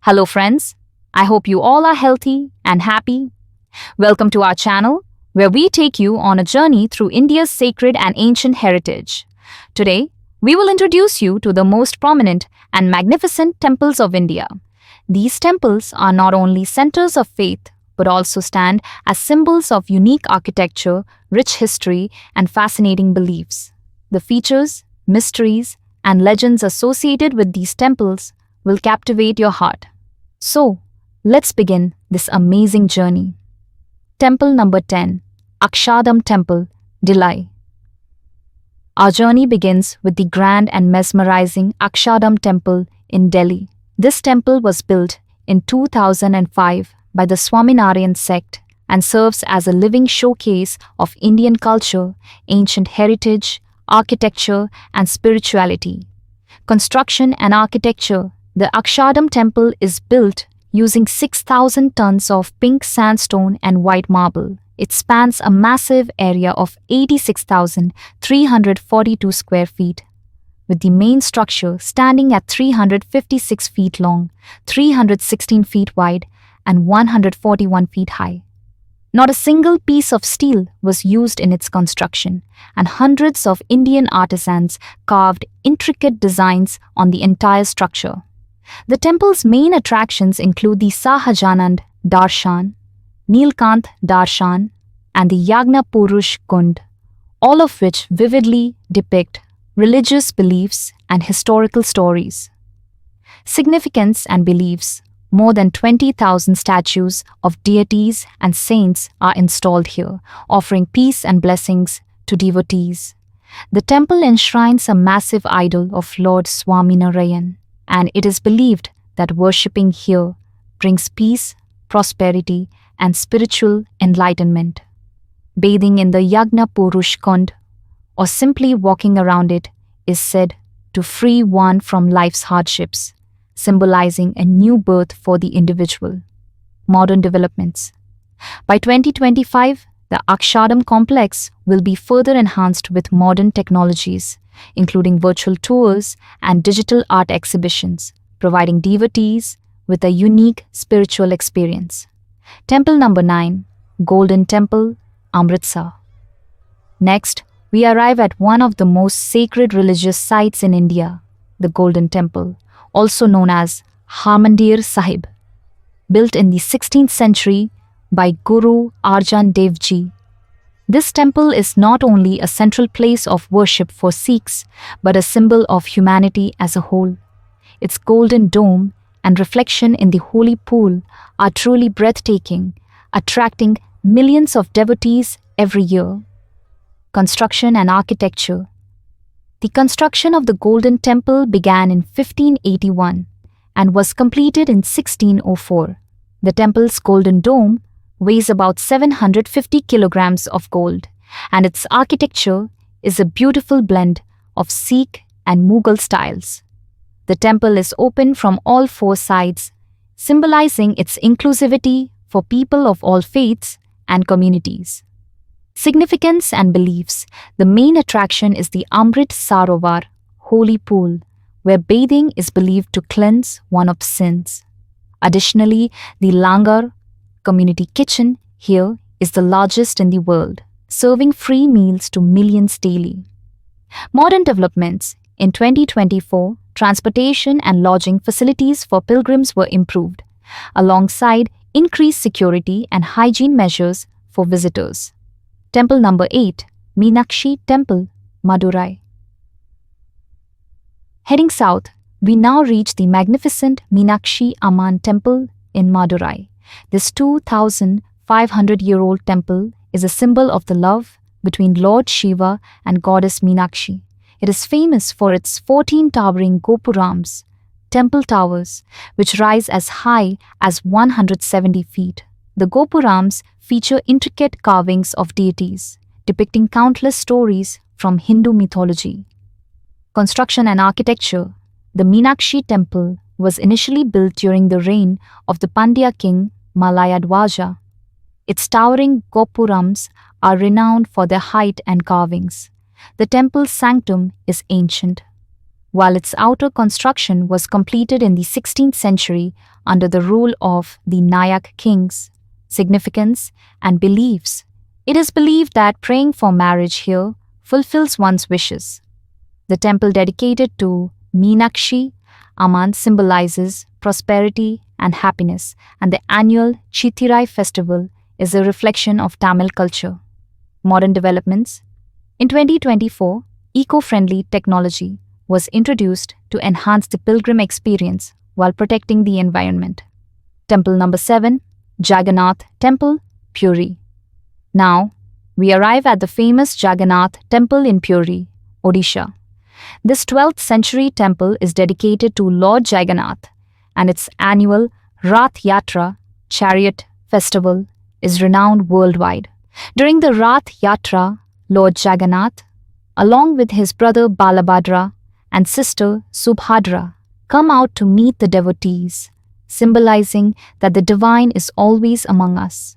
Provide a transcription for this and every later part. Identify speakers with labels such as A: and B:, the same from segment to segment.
A: Hello, friends. I hope you all are healthy and happy. Welcome to our channel, where we take you on a journey through India's sacred and ancient heritage. Today, we will introduce you to the most prominent and magnificent temples of India. These temples are not only centers of faith, but also stand as symbols of unique architecture, rich history, and fascinating beliefs. The features, mysteries, and legends associated with these temples will captivate your heart. So, let's begin this amazing journey. Temple number 10, Akshardham Temple, Delhi. Our journey begins with the grand and mesmerizing Akshardham Temple in Delhi. This temple was built in 2005 by the Swaminarayan sect and serves as a living showcase of Indian culture, ancient heritage, architecture, and spirituality. Construction and architecture. The Akshardham Temple is built using 6,000 tons of pink sandstone and white marble. It spans a massive area of 86,342 square feet, with the main structure standing at 356 feet long, 316 feet wide, and 141 feet high. Not a single piece of steel was used in its construction, and hundreds of Indian artisans carved intricate designs on the entire structure. The temple's main attractions include the Sahajanand Darshan, Nilkanth Darshan, and the Yagna Purush Kund, all of which vividly depict religious beliefs and historical stories. Significance and beliefs. More than 20,000 statues of deities and saints are installed here, offering peace and blessings to devotees. The temple enshrines a massive idol of Lord Swaminarayan, and it is believed that worshipping here brings peace, prosperity, and spiritual enlightenment. Bathing in the Yagna Purush Kund, or simply walking around it, is said to free one from life's hardships, symbolizing a new birth for the individual. Modern developments. By 2025, the Akshardham complex will be further enhanced with modern technologies, including virtual tours and digital art exhibitions, providing devotees with a unique spiritual experience. Temple number 9, Golden Temple, Amritsar. Next, we arrive at one of the most sacred religious sites in India, the Golden Temple, also known as Harmandir Sahib. Built in the 16th century by Guru Arjan Dev Ji. This temple is not only a central place of worship for Sikhs, but a symbol of humanity as a whole. Its golden dome and reflection in the holy pool are truly breathtaking, attracting millions of devotees every year. Construction and architecture. The construction of the Golden Temple began in 1581 and was completed in 1604. The temple's golden dome weighs about 750 kilograms of gold, and its architecture is a beautiful blend of Sikh and Mughal styles. The temple is open from all four sides, symbolizing its inclusivity for people of all faiths and communities. Significance and beliefs. The main attraction is the Amrit Sarovar, holy pool, where bathing is believed to cleanse one of sins. Additionally, the Langar community kitchen here is the largest in the world, serving free meals to millions daily. Modern developments. In 2024, transportation and lodging facilities for pilgrims were improved, alongside increased security and hygiene measures for visitors. Temple number 8, Meenakshi Temple, Madurai. Heading south, we now reach the magnificent Meenakshi Amman Temple in Madurai. This 2,500-year-old temple is a symbol of the love between Lord Shiva and Goddess Meenakshi. It is famous for its 14 towering Gopurams, temple towers, which rise as high as 170 feet. The Gopurams feature intricate carvings of deities, depicting countless stories from Hindu mythology. Construction and architecture. The Meenakshi Temple was initially built during the reign of the Pandya king Malayadwaja. Its towering Gopurams are renowned for their height and carvings. The temple's sanctum is ancient, while its outer construction was completed in the 16th century under the rule of the Nayak kings. Significance and beliefs. It is believed that praying for marriage here fulfills one's wishes. The temple dedicated to Meenakshi Amman symbolizes prosperity and happiness, and the annual Chithirai festival is a reflection of Tamil culture. Modern developments. In 2024, eco-friendly technology was introduced to enhance the pilgrim experience while protecting the environment. Temple number 7, Jagannath Temple, Puri. Now, we arrive at the famous Jagannath Temple in Puri, Odisha. This 12th century temple is dedicated to Lord Jagannath, and its annual Rath Yatra chariot festival is renowned worldwide. During the Rath Yatra, Lord Jagannath, along with his brother Balabhadra and sister Subhadra, come out to meet the devotees, symbolizing that the divine is always among us.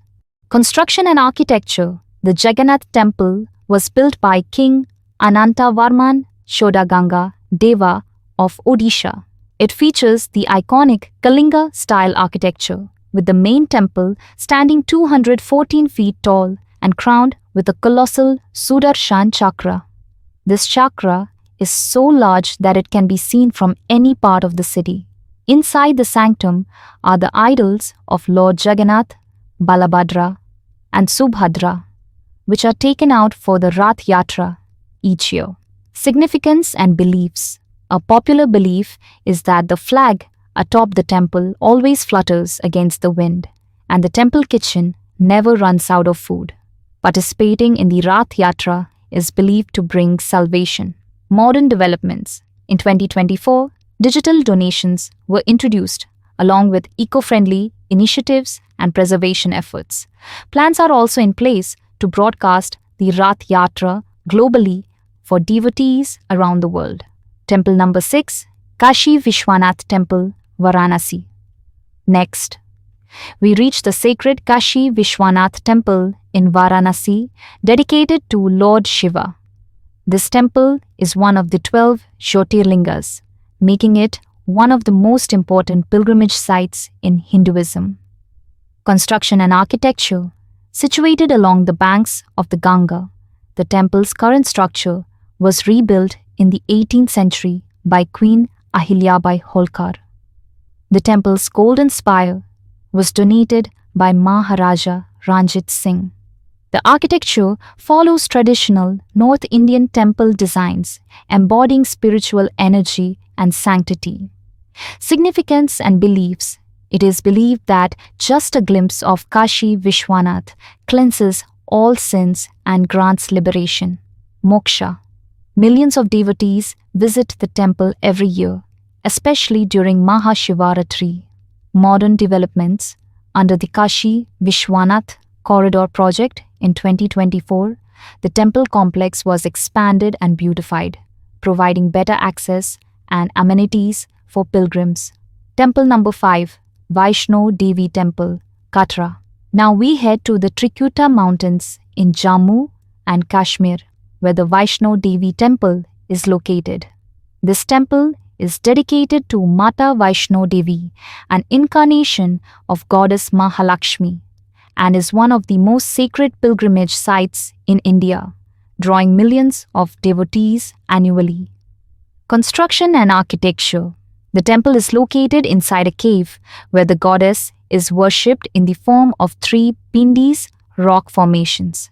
A: Construction and architecture. The Jagannath temple was built by King Anantavarman Shodaganga Deva of Odisha. It features the iconic Kalinga-style architecture, with the main temple standing 214 feet tall and crowned with a colossal Sudarshan chakra. This chakra is so large that it can be seen from any part of the city. Inside the sanctum are the idols of Lord Jagannath, Balabhadra, and Subhadra, which are taken out for the Rath Yatra each year. Significance and beliefs. A popular belief is that the flag atop the temple always flutters against the wind, and the temple kitchen never runs out of food. Participating in the Rath Yatra is believed to bring salvation. Modern developments. In 2024, digital donations were introduced along with eco-friendly initiatives and preservation efforts. Plans are also in place to broadcast the Rath Yatra globally for devotees around the world. Temple number 6, Kashi Vishwanath Temple, Varanasi. Next, we reach the sacred Kashi Vishwanath Temple in Varanasi, dedicated to Lord Shiva. This temple is one of the 12 Jyotirlingas, making it one of the most important pilgrimage sites in Hinduism. Construction and architecture. Situated along the banks of the Ganga, the temple's current structure was rebuilt in the 18th century by Queen Ahilyabai Holkar. The temple's golden spire was donated by Maharaja Ranjit Singh. The architecture follows traditional North Indian temple designs, embodying spiritual energy and sanctity. Significance and beliefs. It is believed that just a glimpse of Kashi Vishwanath cleanses all sins and grants liberation. Moksha. Millions of devotees visit the temple every year, especially during Mahashivaratri. Modern developments. Under the Kashi Vishwanath Corridor project in 2024, the temple complex was expanded and beautified, providing better access and amenities for pilgrims. Temple number 5, Vaishno Devi Temple, Katra. Now we head to the Trikuta Mountains in Jammu and Kashmir, where the Vaishno Devi Temple is located. This temple is dedicated to Mata Vaishno Devi, an incarnation of goddess Mahalakshmi, and is one of the most sacred pilgrimage sites in India, drawing millions of devotees annually. Construction and architecture. The temple is located inside a cave where the goddess is worshipped in the form of 3 pindis, rock formations.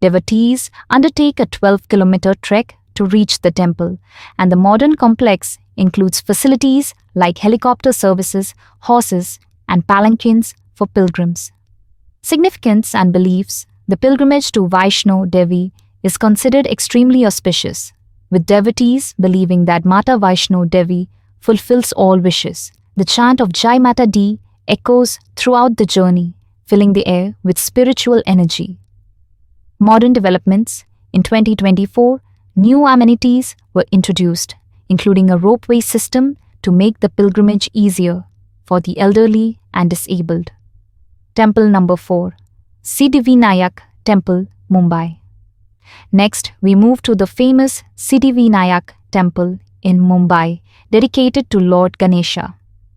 A: Devotees undertake a 12-kilometer trek to reach the temple, and the modern complex includes facilities like helicopter services, horses, and palanquins for pilgrims. Significance and beliefs. The pilgrimage to Vaishno Devi is considered extremely auspicious, with devotees believing that Mata Vaishno Devi fulfills all wishes. The chant of Jai Mata Di echoes throughout the journey, filling the air with spiritual energy. Modern developments. In 2024, new amenities were introduced, including a ropeway system to make the pilgrimage easier for the elderly and disabled. Temple number 4, Siddhivinayak Temple, Mumbai. Next, we move to the famous Siddhivinayak Temple in Mumbai, dedicated to Lord Ganesha.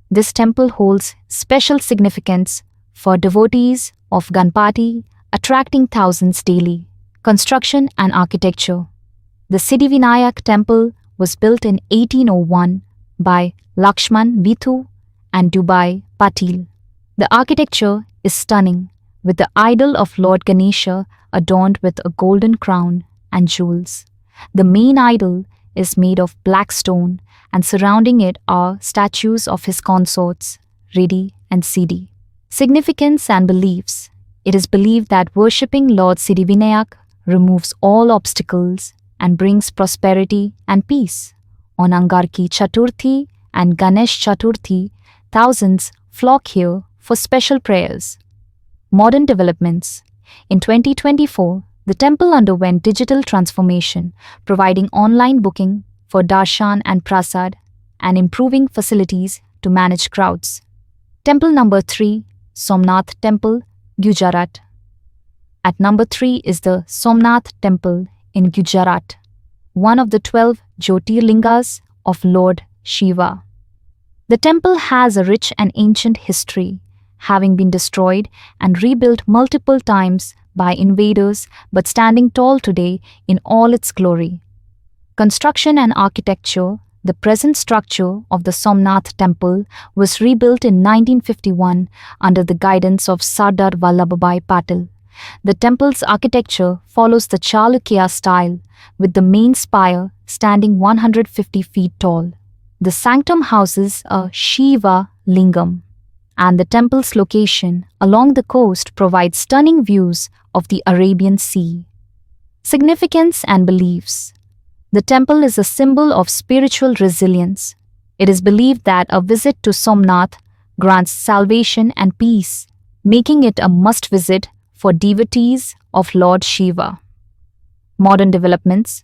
A: This temple holds special significance for devotees of Ganpati, attracting thousands daily. Construction and architecture. The Siddhivinayak temple was built in 1801 by Lakshman Vithu and Dubai Patil. The architecture is stunning, with the idol of Lord Ganesha adorned with a golden crown and jewels. The main idol is made of black stone, and surrounding it are statues of his consorts, Riddhi and Siddhi. Significance and beliefs. It is believed that worshipping Lord Siddhivinayak removes all obstacles and brings prosperity and peace. On Angarki Chaturthi and Ganesh Chaturthi, thousands flock here for special prayers. Modern developments. In 2024, the temple underwent digital transformation, providing online booking for darshan and prasad and improving facilities to manage crowds. Temple number 3, Somnath Temple, Gujarat. At number 3 is the Somnath Temple in Gujarat, one of the 12 Jyotirlingas of Lord Shiva. The temple has a rich and ancient history, having been destroyed and rebuilt multiple times by invaders but standing tall today in all its glory. Construction and architecture. The present structure of the Somnath Temple was rebuilt in 1951 under the guidance of Sardar Vallabhbhai Patil. The temple's architecture follows the Chalukya style, with the main spire standing 150 feet tall. The sanctum houses a Shiva Lingam, and the temple's location along the coast provides stunning views of the Arabian Sea. Significance and beliefs. The temple is a symbol of spiritual resilience. It is believed that a visit to Somnath grants salvation and peace, making it a must-visit for devotees of Lord Shiva. Modern developments.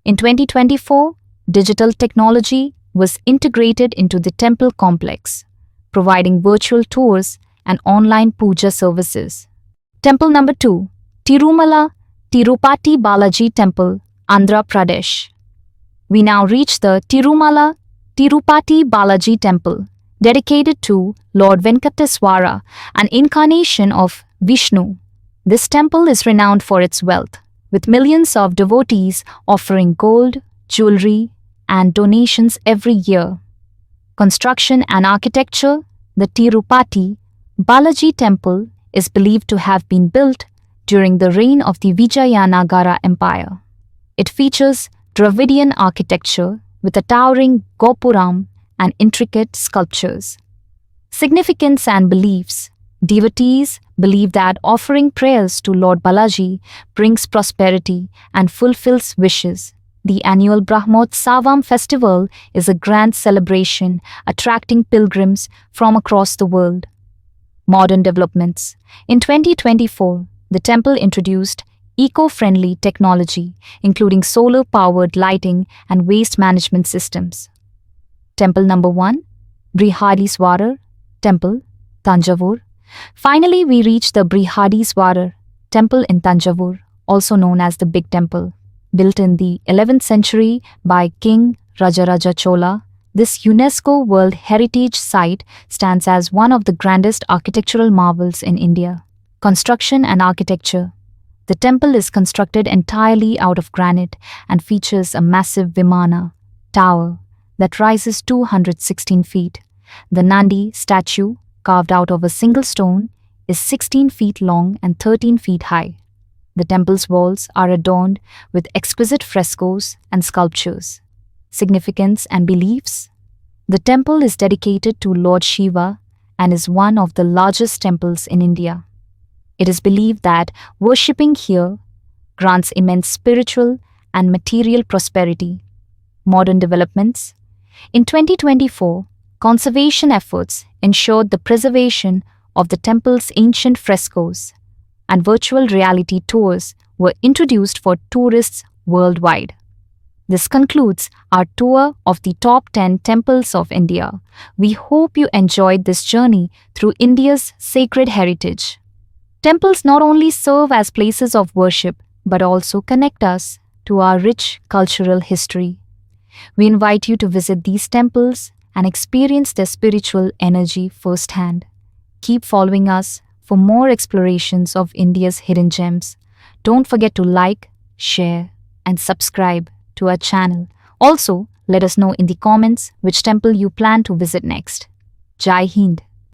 A: In 2024, digital technology was integrated into the temple complex, providing virtual tours and online puja services. Temple number 2, Tirumala Tirupati Balaji Temple, Andhra Pradesh. We now reach the Tirumala Tirupati Balaji Temple, dedicated to Lord Venkateswara, an incarnation of Vishnu. This temple is renowned for its wealth, with millions of devotees offering gold, jewelry, and donations every year. Construction and architecture. The Tirupati Balaji Temple is believed to have been built during the reign of the Vijayanagara Empire. It features Dravidian architecture with a towering gopuram and intricate sculptures. Significance and beliefs. Devotees believe that offering prayers to Lord Balaji brings prosperity and fulfills wishes. The annual Brahmotsavam festival is a grand celebration attracting pilgrims from across the world. Modern developments. In 2024, the temple introduced eco-friendly technology, including solar-powered lighting and waste management systems. Temple number 1, Brihadiswarar Temple, Tanjavur. Finally, we reach the Brihadiswarar Temple in Tanjavur, also known as the Big Temple. Built in the 11th century by King Rajaraja Chola, this UNESCO World Heritage Site stands as one of the grandest architectural marvels in India. Construction and architecture. The temple is constructed entirely out of granite and features a massive Vimana tower that rises 216 feet. The Nandi statue, carved out of a single stone, is 16 feet long and 13 feet high. The temple's walls are adorned with exquisite frescoes and sculptures. Significance and beliefs. The temple is dedicated to Lord Shiva and is one of the largest temples in India. It is believed that worshipping here grants immense spiritual and material prosperity. Modern developments. In 2024, conservation efforts ensured the preservation of the temple's ancient frescoes, and virtual reality tours were introduced for tourists worldwide. This concludes our tour of the top 10 temples of India. We hope you enjoyed this journey through India's sacred heritage. Temples not only serve as places of worship, but also connect us to our rich cultural history. We invite you to visit these temples and experience their spiritual energy firsthand. Keep following us for more explorations of India's hidden gems. Don't forget to like, share, and subscribe to our channel. Also, let us know in the comments which temple you plan to visit next. Jai Hind.